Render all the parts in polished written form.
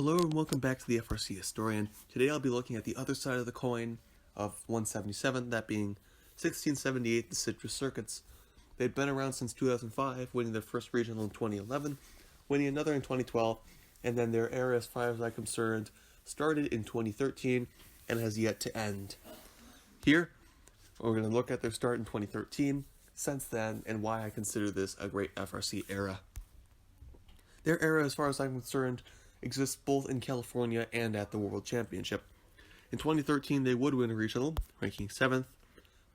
Hello and welcome back to the FRC Historian. Today I'll be looking at the other side of the coin of 177, that being 1678, the Citrus Circuits. They'd been around since 2005, winning their first regional in 2011, winning another in 2012, and then their era, as far as I'm concerned, started in 2013 and has yet to end. Here, we're going to look at their start in 2013, since then, and why I consider this a great FRC era. Their era, as far as I'm concerned, exists both in California and at the World Championship. In 2013, they would win a regional, ranking 7th,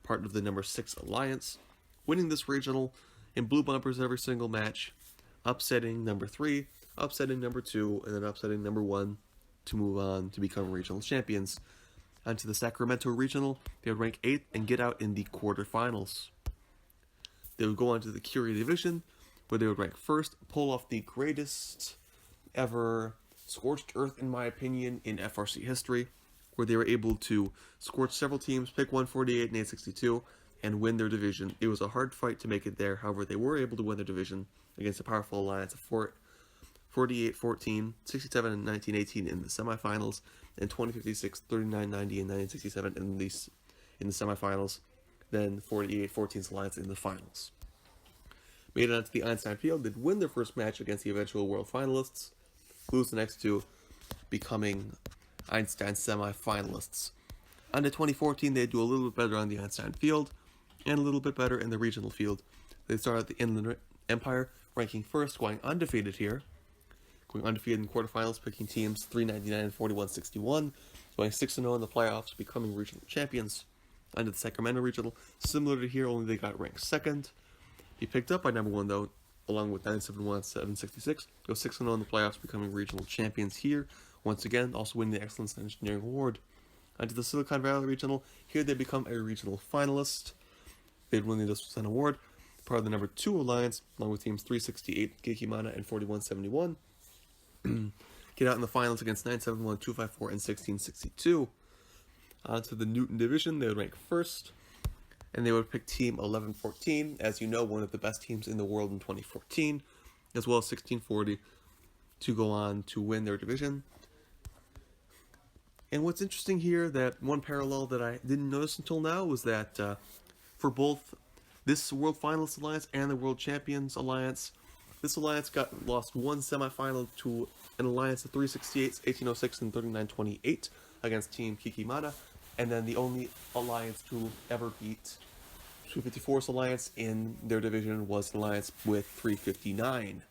part of the number 6 alliance, winning this regional in blue bumpers every single match, upsetting number 3, upsetting number 2, and then upsetting number 1 to move on to become regional champions. Onto the Sacramento regional, they would rank 8th and get out in the quarterfinals. They would go on to the Curie division, where they would rank 1st, pull off the greatest ever scorched earth, in my opinion, in FRC history, where they were able to scorch several teams, pick 148 and 862, and win their division. It was a hard fight to make it there, however, they were able to win their division against a powerful alliance of 48-14, 67 and 1918 in the semifinals, and 2056, 39-90 and 1967 in the semifinals, then 48-14's alliance in the finals. Made it onto the Einstein field, they'd win their first match against the eventual world finalists, lose the next two, becoming Einstein semi-finalists. On to 2014, they'd do a little bit better on the Einstein field, and a little bit better in the regional field. They started at the Inland Empire, ranking 1st, going undefeated here, going undefeated in quarterfinals, picking teams 399 and 4161, going 6-0 in the playoffs, becoming regional champions. Onto the Sacramento regional, similar to here, only they got ranked 2nd. Be picked up by number 1 though, along with 971 766, go 6-0 in the playoffs, becoming regional champions here. Once again, also winning the Excellence in Engineering Award. Onto the Silicon Valley Regional, here they become a regional finalist. They'd win the Industrial Award, part of the number 2 alliance, along with teams 368, Geikimana, and 4171. Get out in the finals against 971, 254, and 1662. Onto the Newton Division, they would rank 1st. And they would pick Team 1114, as you know, one of the best teams in the world in 2014, as well as 1640, to go on to win their division. And what's interesting here, that one parallel that I didn't notice until now, was that for both this World Finalist Alliance and the World Champions Alliance, this alliance lost one semifinal to an alliance of 368s, 1806, and 3928 against Team Kikimada, and then the only alliance to ever beat 254's alliance in their division was an alliance with 359.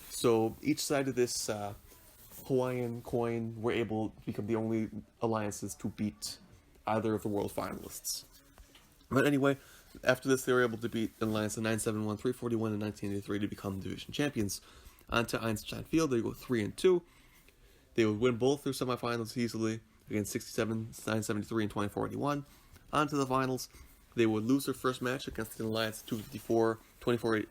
So each side of this Hawaiian coin were able to become the only alliances to beat either of the world finalists. But anyway, after this they were able to beat an alliance of 971, 341, and 1983 to become division champions. Onto Einstein Field, they go 3-2. They would win both their semifinals easily against 67, 973, and 2481. On to the finals, they would lose their first match against an alliance 254, 24,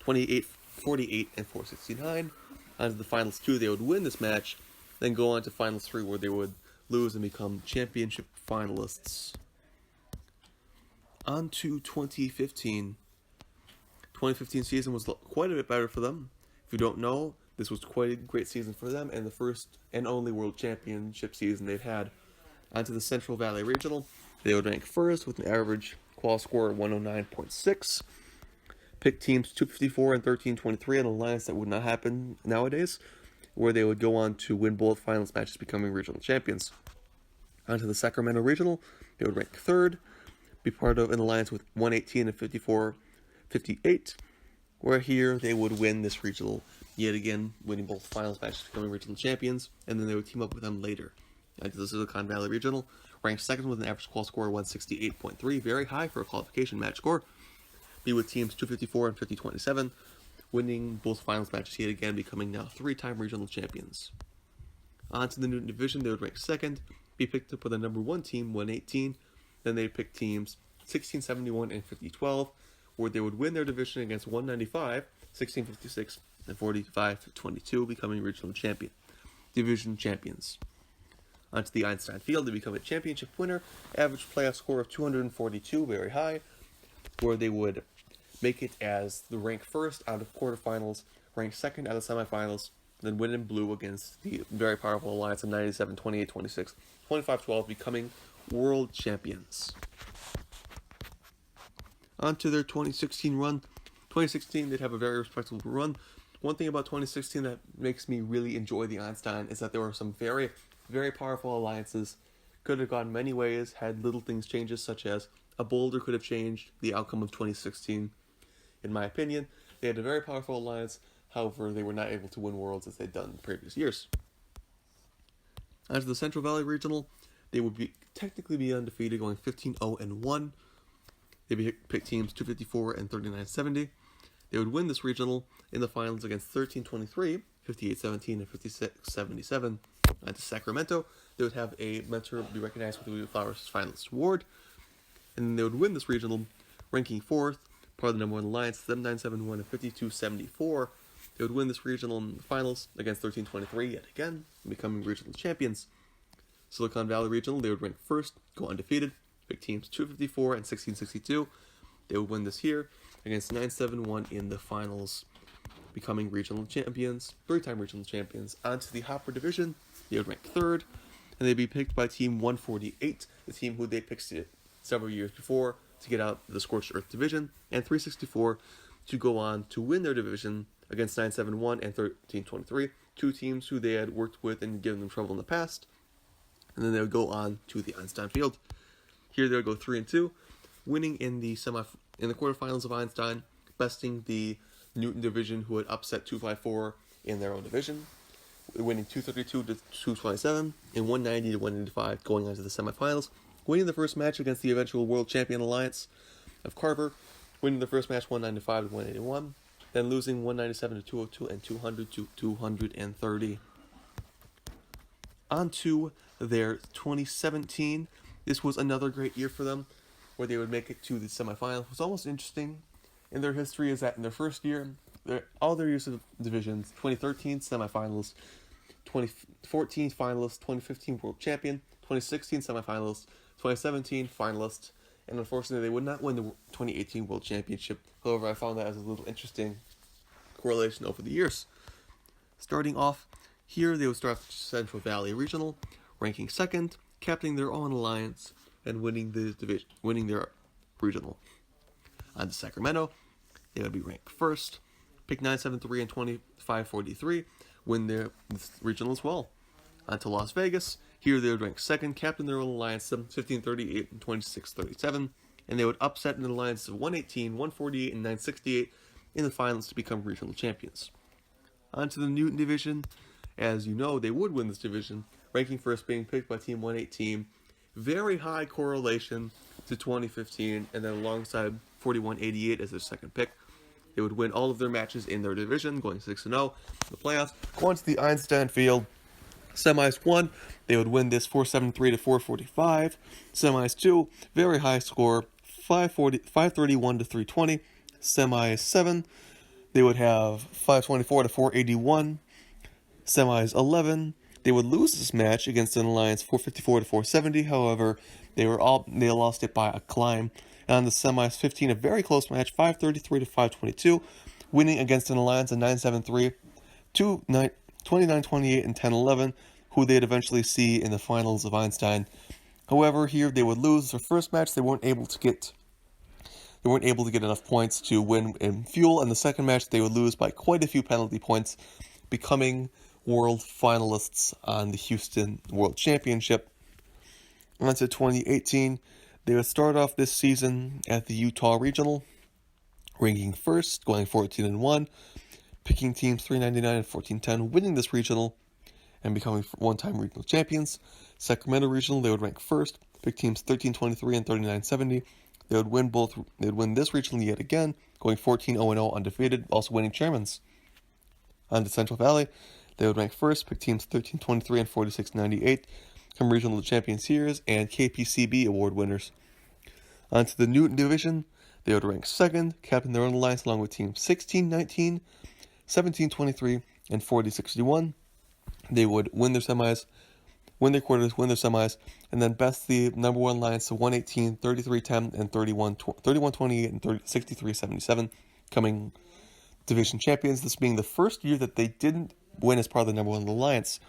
28, 48, and 469. On to the finals 2, they would win this match, then go on to finals 3, where they would lose and become championship finalists. On to 2015. 2015 season was quite a bit better for them. If you don't know, this was quite a great season for them, and the first and only World Championship season they've had. Onto the Central Valley Regional, they would rank 1st with an average qual score of 109.6. Pick teams 254 and 1323, an alliance that would not happen nowadays, where they would go on to win both finals matches, becoming regional champions. Onto the Sacramento Regional, they would rank 3rd, be part of an alliance with 118 and 54-58, where here they would win this regional yet again, winning both finals matches, becoming regional champions, and then they would team up with them later. Onto the Silicon Valley Regional, ranked 2nd with an average qual score of 168.3, very high for a qualification match score. Be with teams 254 and 5027, winning both finals matches yet again, becoming now 3-time regional champions. Onto the Newton Division, they would rank 2nd, be picked up with a number 1 team, 118, then they'd pick teams 1671 and 5012, where they would win their division against 195, 1656, and 45-22, becoming regional division champions. Onto the Einstein Field, they become a championship winner, average playoff score of 242, very high, where they would make it as the rank 1st out of quarterfinals, rank 2nd out of semifinals, then win in blue against the very powerful Alliance of 97, 28, 26, 25, 12, becoming world champions. On to their 2016 run. 2016, they'd have a very respectable run. One thing about 2016 that makes me really enjoy the Einstein is that there were some very, very powerful alliances. Could have gone many ways, had little things changes, such as a boulder could have changed the outcome of 2016. In my opinion, they had a very powerful alliance, however, they were not able to win worlds as they'd done in previous years. As the Central Valley Regional, they would technically be undefeated, going 15-0-1. They picked teams 254 and 39-70. They would win this regional in the finals against 13-23, 58-17, and 56-77. At Sacramento, they would have a mentor be recognized with the Wheatley Flowers Finalist Award. And then they would win this regional, ranking 4th, part of the number 1 alliance, 79-71 and 52-74. They would win this regional in the finals against 13-23 yet again, becoming regional champions. Silicon Valley Regional, they would rank 1st, go undefeated, pick teams 254 and 16-62. They would win this here against 9-7-1 in the finals, becoming regional champions, 3-time regional champions. Onto the Hopper Division, they would rank 3rd, and they'd be picked by Team 148, the team who they picked several years before to get out the Scorched Earth Division, and 364 to go on to win their division against 9-7-1 and 13-23, two teams who they had worked with and given them trouble in the past. And then they would go on to the Einstein Field. Here they would go 3-2, winning in the quarterfinals of Einstein, besting the Newton Division, who had upset 254 in their own division, winning 232-227 and 190-185, going on to the semifinals, winning the first match against the eventual world champion alliance of Carver, winning the first match 195-181, then losing 197-202 and 200-230. On to their 2017. This was another great year for them, where they would make it to the semifinals. What's almost interesting in their history is that in their first year, all their years of divisions, 2013 semifinals, 2014 finalists, 2015 world champion, 2016 semifinalists, 2017 finalists, and unfortunately they would not win the 2018 world championship. However, I found that as a little interesting correlation over the years. Starting off here, they would start the Central Valley Regional, ranking 2nd, captaining their own alliance, and winning their regional. On to Sacramento, they would be ranked 1st, pick 9-7-3 and 25-43, win their regional as well. On to Las Vegas, here they would rank 2nd, captain their own alliance, 15-38 and 26-37, and they would upset an alliance of 118, 148, and 968 in the finals to become regional champions. On to the Newton Division. As you know, they would win this division, ranking 1st, being picked by Team 118. Very high correlation to 2015, and then alongside 41-88 as their second pick. They would win all of their matches in their division, going 6-0. The playoffs, going to the Einstein Field. Semis 1, they would win this 473-445. Semis 2, very high score, 531-320. Semis 7, they would have 524-481. Semis 11, they would lose this match against an alliance 454-470. However, they lost it by a climb. And on the semis 15, a very close match, 533-522, winning against an alliance of 973, 29-28 and 10-11, who they'd eventually see in the finals of Einstein. However, here they would lose their first match. They weren't able to get enough points to win in fuel, and the second match they would lose by quite a few penalty points, becoming world finalists on the Houston World Championship. On to 2018, they would start off this season at the Utah Regional, ranking 1st, going 14-1, picking teams 399 and 1410, winning this regional and becoming one-time regional champions. Sacramento Regional, they would rank 1st, pick teams 1323 and 3970. They would win this regional yet again, going 14-0-0 undefeated, also winning chairmans. On to Central Valley, they would rank 1st, pick teams 1323 and 4698, become regional champions here and KPCB award winners. On to the Newton Division, they would rank 2nd, captain their own alliance along with teams 1619, 1723, and 4061. They would win their semis, win their quarters, win their semis, and then best the number 1 alliance to 118, 3310, and 3128 and 6377, coming division champions. This being the first year that they didn't win as part of the number 1 alliance.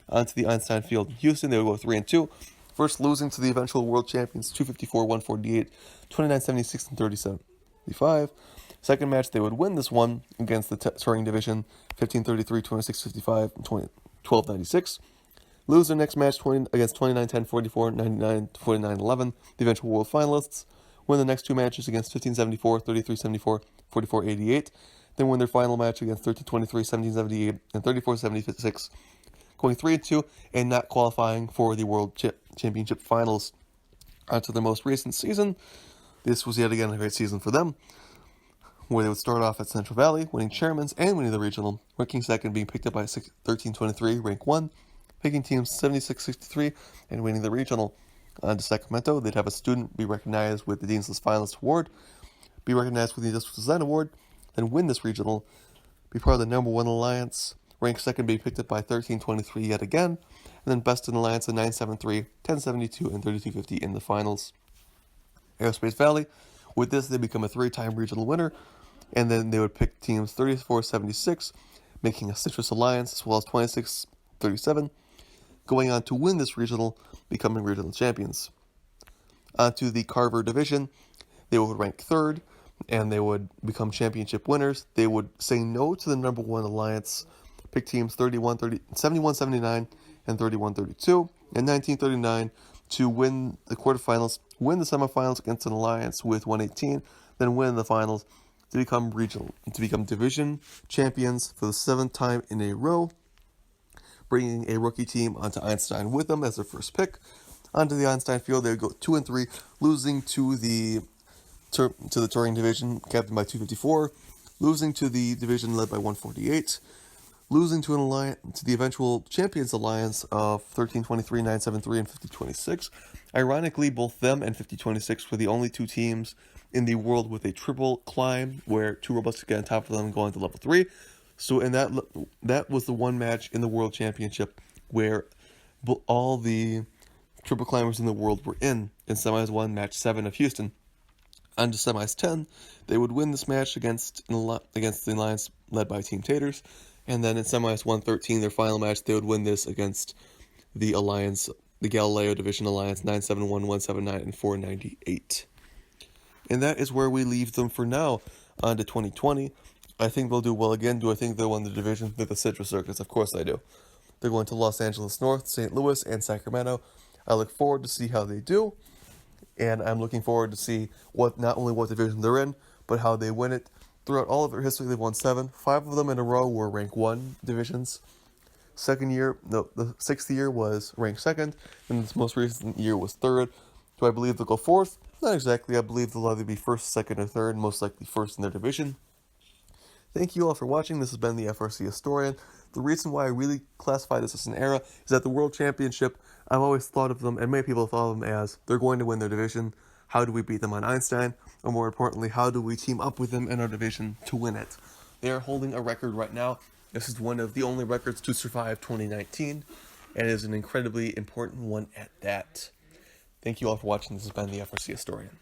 Onto the Einstein Field in Houston, they would go 3-2. First losing to the eventual world champions 254-148, 29-76, and 30-75. Second match, they would win this one against the touring division 15-33, 26-55, and 12-96. Lose their next match against 29-10, 44, 99, 49-11, the eventual world finalists. Win the next two matches against 15-74, 33-74, 44-88. Then win their final match against 13-23, 17-78, and 34-76, going 3-2 and not qualifying for the World Championship Finals. To their most recent season, this was yet again a great season for them, where they would start off at Central Valley, winning Chairman's and winning the regional, ranking second, being picked up by 13-23, rank 1, picking teams 76-63, and winning the regional. On to Sacramento, they'd have a student be recognized with the Dean's List Finalist Award, be recognized with the Industrial Design Award, then win this regional, be part of the number 1 alliance, rank second, being picked up by 13-23 yet again, and then best in alliance at 9-7-3, 10-72, and 32-50 in the finals. Aerospace Valley, with this they become a 3-time regional winner, and then they would pick teams 34-76, making a Citrus Alliance, as well as 26-37, going on to win this regional, becoming regional champions. Onto the Carver Division, they would rank 3rd, and they would become championship winners. They would say no to the number 1 alliance, pick teams 71-79, and 31-32, and 19-39 to win the quarterfinals, win the semifinals against an alliance with 118, then win the finals to become division champions for the 7th time in a row, bringing a rookie team onto Einstein with them as their first pick. Onto the Einstein Field, they would go 2-3, losing to the touring division, captained by 254, losing to the division led by 148, losing to the eventual Champions Alliance of 13-23, 9-7-3, and 50-26. Ironically, both them and 50-26 were the only two teams in the world with a triple climb, where two robots get on top of them and go on to level 3. So, and that was the one match in the World Championship where all the triple climbers in the world were in semis 1, match 7 of Houston. On to semis 10, they would win this match against the alliance led by Team Taters. And then in semis 113, their final match, they would win this against the alliance, the Galileo Division Alliance, 971, 179, and 498. And that is where we leave them for now. On to 2020. I think they'll do well again. Do I think they'll win the division? They're the Citrus Circuits. Of course I do. They're going to Los Angeles North, St. Louis, and Sacramento. I look forward to see how they do. And I'm looking forward to see not only what division they're in, but how they win it. Throughout all of their history, they've won 7. 5 of them in a row were rank 1 divisions. The 6th year was ranked 2nd, and this most recent year was 3rd. Do I believe they'll go 4th? Not exactly. I believe they'll either be 1st, 2nd, or 3rd, most likely 1st in their division. Thank you all for watching. This has been the FRC Historian. The reason why I really classify this as an era is that the World Championship, I've always thought of them, and many people have thought of them as, they're going to win their division. How do we beat them on Einstein? Or more importantly, how do we team up with them in our division to win it? They are holding a record right now. This is one of the only records to survive 2019, and it is an incredibly important one at that. Thank you all for watching. This has been the FRC Historian.